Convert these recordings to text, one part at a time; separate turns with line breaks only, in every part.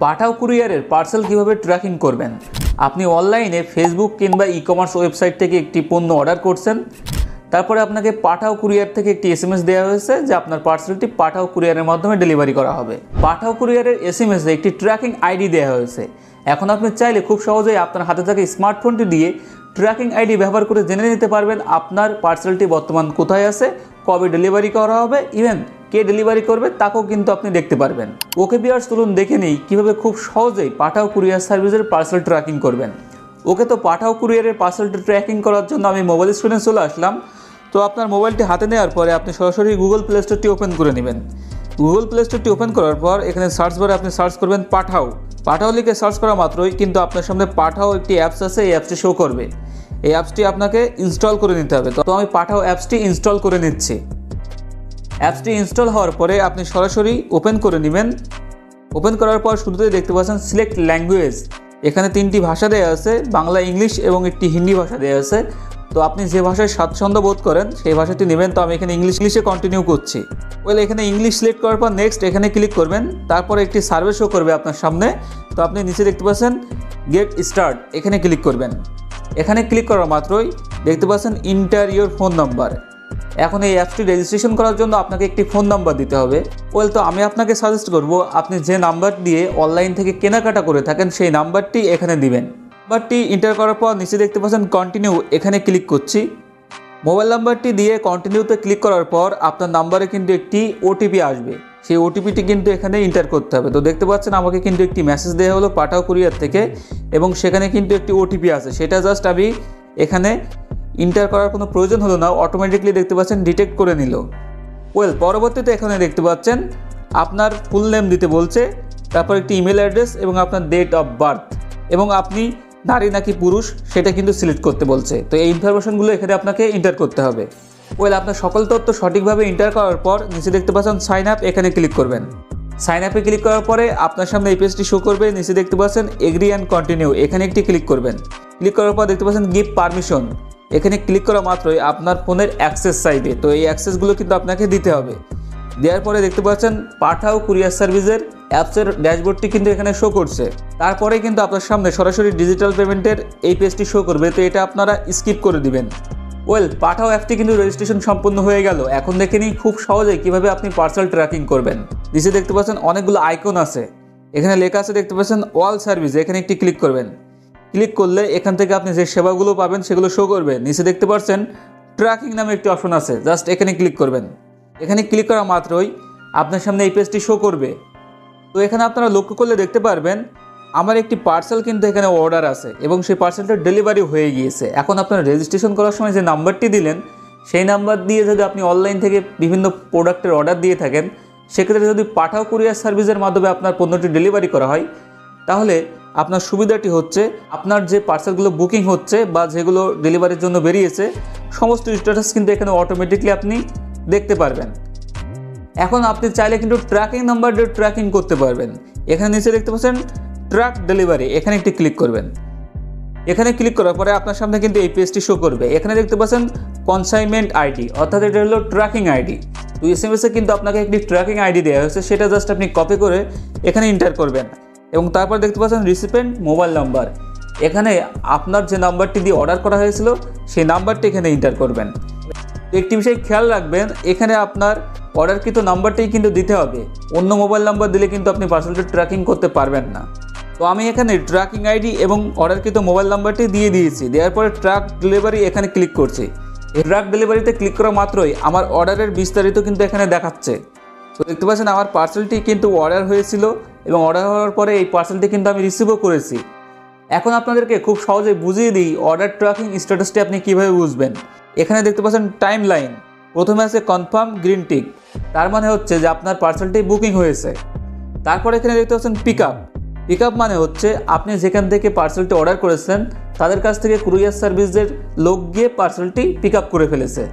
পাঠাও কুরিয়ারের পার্সেল কিভাবে ট্র্যাকিং করবেন। আপনি অনলাইনে ফেসবুক কিংবা ই-কমার্স ওয়েবসাইট থেকে একটি পণ্য অর্ডার করছেন, তারপরে আপনাকে পাঠাও কুরিয়ার থেকে একটি SMS দেওয়া হয়েছে যে আপনার পার্সেলটি পাঠাও কুরিয়ারের মাধ্যমে ডেলিভারি করা হবে। পাঠাও কুরিয়ারের SMS-এ একটি ট্র্যাকিং আইডি দেওয়া হয়েছে। এখন আপনি চাইলে খুব সহজেই আপনার হাতে থাকা স্মার্টফোনটি দিয়ে ট্র্যাকিং আইডি ব্যবহার করে জেনে নিতে পারবেন আপনার পার্সেলটি বর্তমান কোথায় আছে, কবে ডেলিভারি করা হবে, ইভেন কে ডেলিভারি করবে তাকেও কিন্তু আপনি দেখতে পারবেন। ওকে ভিউয়ার্স, চলুন দেখে নিই কীভাবে খুব সহজেই পাঠাও কুরিয়ার সার্ভিসের পার্সেল ট্র্যাকিং করবেন। ওকে, তো পাঠাও কুরিয়ারের পার্সেলটি ট্র্যাকিং করার জন্য আমি মোবাইল স্ক্রিনে চলে আসলাম। তো আপনার মোবাইলটি হাতে নেওয়ার পরে আপনি সরাসরি গুগল প্লে স্টোরটি ওপেন করে নেবেন। গুগল প্লে স্টোরটি ওপেন করার পর এখানে সার্চ বারে আপনি সার্চ করবেন পাঠাও। পাঠাও লিখে সার্চ করা মাত্রই কিন্তু আপনার সামনে পাঠাও একটি অ্যাপস আছে, এই অ্যাপসটি শো করবে। এই অ্যাপসটি আপনাকে ইনস্টল করে নিতে হবে। তো আমি পাঠাও অ্যাপসটি ইনস্টল করে নিচ্ছি। অ্যাপসটি ইনস্টল হওয়ার পরে আপনি সরাসরি ওপেন করে নেবেন। ওপেন করার পর শুরুতেই দেখতে পাচ্ছেন সিলেক্ট ল্যাঙ্গুয়েজ। এখানে 3টি ভাষা দেওয়া আছে, বাংলা, ইংলিশ এবং একটি হিন্দি ভাষা দেওয়া আছে। তো আপনি যে ভাষায় স্বাচ্ছন্দ্য বোধ করেন সেই ভাষাটি নেবেন। তো আমি এখানে ইংলিশে কন্টিনিউ করছি। এখানে ইংলিশ সিলেক্ট করার পর নেক্সট এখানে ক্লিক করবেন। তারপর একটি সার্ভে শো করবে আপনার সামনে। তো আপনি নিচে দেখতে পাচ্ছেন গেট স্টার্ট, এখানে ক্লিক করবেন। এখানে ক্লিক করার মাত্রই দেখতে পাচ্ছেন ইন্টার ইওর ফোন নাম্বার। এখন এই অ্যাপসটি রেজিস্ট্রেশন করার জন্য আপনাকে একটি ফোন নাম্বার দিতে হবে। তো আমি আপনাকে সাজেস্ট করব আপনি যে নাম্বার দিয়ে অনলাইন থেকে কেনাকাটা করে থাকেন সেই নাম্বারটি এখানে দিবেন। নাম্বারটি এন্টার করার পর নিচে দেখতে পাচ্ছেন কন্টিনিউ, এখানে ক্লিক করছি। মোবাইল নাম্বারটি দিয়ে কন্টিনিউতে ক্লিক করার পর আপনার নাম্বারে কিন্তু একটি ওটিপি আসবে। সেই ওটিপিটি কিন্তু এখানে এন্টার করতে হবে। তো দেখতে পাচ্ছেন আমাকে কিন্তু একটি মেসেজ দেওয়া হলো পাঠাও কুরিয়ার থেকে এবং সেখানে কিন্তু একটি ওটিপি আছে। সেটা জাস্ট আমি এখানে এন্টার করার কোনো প্রয়োজন হলো না, অটোমেটিকলি দেখতে পাচ্ছেন ডিটেক্ট করে নিল। পরবর্তীতে এখানে দেখতে পাচ্ছেন আপনার ফুল নেম দিতে বলছে, তারপর একটি ইমেল অ্যাড্রেস এবং আপনার ডেট অফ বার্থ এবং আপনি নারী নাকি পুরুষ সেটা কিন্তু সিলেক্ট করতে বলছে। তো এই ইনফরমেশনগুলো এখানে আপনাকে এন্টার করতে হবে। আপনার সকল তথ্য সঠিকভাবে এন্টার করার পর নিচে দেখতে পাচ্ছেন সাইন আপ, এখানে ক্লিক করবেন। সাইন আপে ক্লিক করার পরে আপনার সামনে এই পেজটি শো করবে। নিচে দেখতে পাচ্ছেন এগ্রি অ্যান্ড কন্টিনিউ, এখানে একটি ক্লিক করবেন। ক্লিক করার পর দেখতে পাচ্ছেন গিভ পারমিশন, এখানে ক্লিক করা মাত্রই আপনার ফোনের অ্যাক্সেস চাইবে। তো এই অ্যাক্সেসগুলো কিন্তু আপনাকে দিতে হবে। দেওয়ার পরে দেখতে পাচ্ছেন পাঠাও কুরিয়ার সার্ভিসের অ্যাপসের ড্যাশবোর্ডটি কিন্তু এখানে শো করছে। তারপরে কিন্তু আপনার সামনে সরাসরি ডিজিটাল পেমেন্টের এই পেজটি শো করবে। তো এটা আপনারা স্কিপ করে দিবেন। পাঠাও অ্যাপটি কিন্তু রেজিস্ট্রেশন সম্পূর্ণ হয়ে গেল। এখন দেখে নিই খুব সহজেই কীভাবে আপনি পার্সেল ট্র্যাকিং করবেন। নিচে দেখতে পাচ্ছেন অনেকগুলো আইকন আছে, এখানে লেখা আছে দেখতে পাচ্ছেন অল সার্ভিস, এখানে একটি ক্লিক করবেন। ক্লিক করলে এখান থেকে আপনি যে সেবাগুলো পাবেন সেগুলো শো করবে। নিচে দেখতে পাচ্ছেন ট্র্যাকিং নামে একটি অপশন আছে, জাস্ট এখানে ক্লিক করবেন। এখানে ক্লিক করা মাত্রই আপনার সামনে এই পেজটি শো করবে। তো এখানে আপনারা লক্ষ্য করলে দেখতে পারবেন আমার একটি পার্সেল কিন্তু এখানে অর্ডার আছে এবং সেই পার্সেলটা ডেলিভারি হয়ে গিয়েছে। এখন আপনারা রেজিস্ট্রেশন করার সময় যে নাম্বারটি দিলেন সেই নাম্বার দিয়ে যদি আপনি অনলাইন থেকে বিভিন্ন প্রোডাক্টের অর্ডার দিয়ে থাকেন, সেক্ষেত্রে যদি পাঠাও কুরিয়ার সার্ভিসের মাধ্যমে আপনার পণ্যটি ডেলিভারি করা হয়, তাহলে আপনার সুবিধাটি হচ্ছে আপনার যে পার্সেলগুলো বুকিং হচ্ছে বা যেগুলো ডেলিভারির জন্য বেরিয়েছে সমস্ত স্ট্যাটাস কিন্তু এখানে অটোমেটিকলি আপনি দেখতে পারবেন। এখন আপনি চাইলে কিন্তু ট্র্যাকিং নাম্বার দিয়ে ট্র্যাকিং করতে পারবেন। এখানে নিচে দেখতে পাচ্ছেন ট্র্যাক ডেলিভারি, এখানে একটি ক্লিক করবেন। এখানে ক্লিক করার পরে আপনার সামনে কিন্তু এই পেজটি শো করবে। এখানে দেখতে পাচ্ছেন কনসাইনমেন্ট আইডি, অর্থাৎ এটা হলো ট্র্যাকিং আইডি। তো SMS-এ কিন্তু আপনাকে একটি ট্র্যাকিং আইডি দেওয়া হয়েছে, সেটা জাস্ট আপনি কপি করে এখানে এন্টার করবেন এবং তারপর দেখতে পাচ্ছেন রিসিপিয়েন্ট মোবাইল নাম্বার, এখানে আপনার যে নাম্বারটি দিয়ে অর্ডার করা হয়েছিল সেই নাম্বারটি এখানে এন্টার করবেন। একটি বিষয় খেয়াল রাখবেন, এখানে আপনার অর্ডারকৃত নাম্বারটি কিন্তু দিতে হবে। অন্য মোবাইল নাম্বার দিলে কিন্তু আপনি পার্সেলটি ট্র্যাকিং করতে পারবেন না। তো আমি এখানে ট্র্যাকিং আইডি এবং অর্ডারকৃত মোবাইল নাম্বারটি দিয়ে দিয়েছি। দেওয়ার পরে ট্রাক ডেলিভারি এখানে ক্লিক করছি। এই ট্রাক ডেলিভারিতে ক্লিক করা মাত্রই আমার অর্ডারের বিস্তারিত কিন্তু এখানে দেখাচ্ছে। তো দেখতে পাচ্ছেন আমার পার্সেলটি কিন্তু অর্ডার হয়েছিল এবং অর্ডার হওয়ার পরে এই পার্সেলটি কিন্তু আমি রিসিভও করেছি। এখন আপনাদেরকে খুব সহজে বুঝিয়ে দিই অর্ডার ট্র্যাকিং স্ট্যাটাসটি আপনি কীভাবে বুঝবেন। এখানে দেখতে পাচ্ছেন টাইম লাইন, প্রথমে আছে কনফার্ম গ্রিন টিক, তার মানে হচ্ছে যে আপনার পার্সেলটি বুকিং হয়েছে। তারপর এখানে দেখতে পাচ্ছেন পিক আপ মানে হচ্ছে আপনি যেখান থেকে পার্সেলটি অর্ডার করেছেন তাদের কাছ থেকে কুরিয়ার সার্ভিসের লোক গিয়ে পার্সেলটি পিক আপ করে ফেলেছে।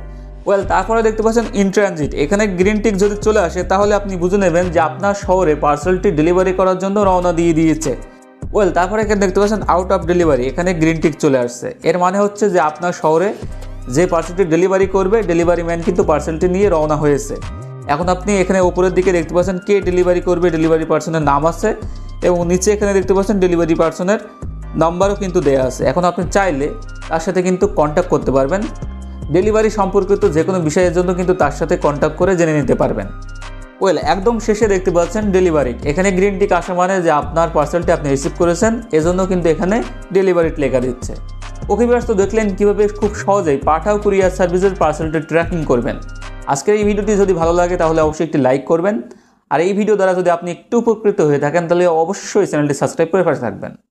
তারপরে দেখতে পাচ্ছেন ইন ট্রানজিট, এখানে গ্রিন টিক যদি চলে আসে তাহলে আপনি বুঝে নেবেন যে আপনার শহরে পার্সেলটি ডেলিভারি করার জন্য রওনা দিয়ে দিয়েছে। তারপরে এখানে দেখতে পাচ্ছেন আউট অফ ডেলিভারি, এখানে গ্রিন টিক চলে আসছে। এর মানে হচ্ছে যে আপনার শহরে যে পার্সেলটি ডেলিভারি করবে ডেলিভারি ম্যান কিন্তু পার্সেলটি নিয়ে রওনা হয়েছে। এখন আপনি এখানে উপরের দিকে দেখতে পাচ্ছেন কে ডেলিভারি করবে, ডেলিভারি পার্সনের নাম আছে এবং নিচে এখানে দেখতে পাচ্ছেন ডেলিভারি পার্সনের নাম্বারও কিন্তু দেওয়া আছে। এখন আপনি চাইলে তার সাথে কিন্তু কন্ট্যাক্ট করতে পারবেন, ডেলিভারি সম্পর্কিত যে কোনো বিষয়ের জন্য কিন্তু তার সাথে কন্ট্যাক্ট করে জেনে নিতে পারবেন। একদম শেষে দেখতে পাচ্ছেন ডেলিভারি, এখানে গ্রিন টিক আসা মানে যে আপনার পার্সেলটি আপনি রিসিভ করেছেন, এজন্য কিন্তু এখানে ডেলিভারি লেখা দিচ্ছে। ওকে ভিউয়ার্স, তো দেখলেন কীভাবে খুব সহজেই পাঠাও কুরিয়ার সার্ভিসের পার্সেলটি ট্র্যাকিং করবেন। আজকের এই ভিডিওটি যদি ভালো লাগে তাহলে অবশ্যই একটি লাইক করবেন, আর এই ভিডিও দ্বারা যদি আপনি একটু উপকৃত হয়ে থাকেন তাহলে অবশ্যই চ্যানেলটি সাবস্ক্রাইব করে পাশে থাকবেন।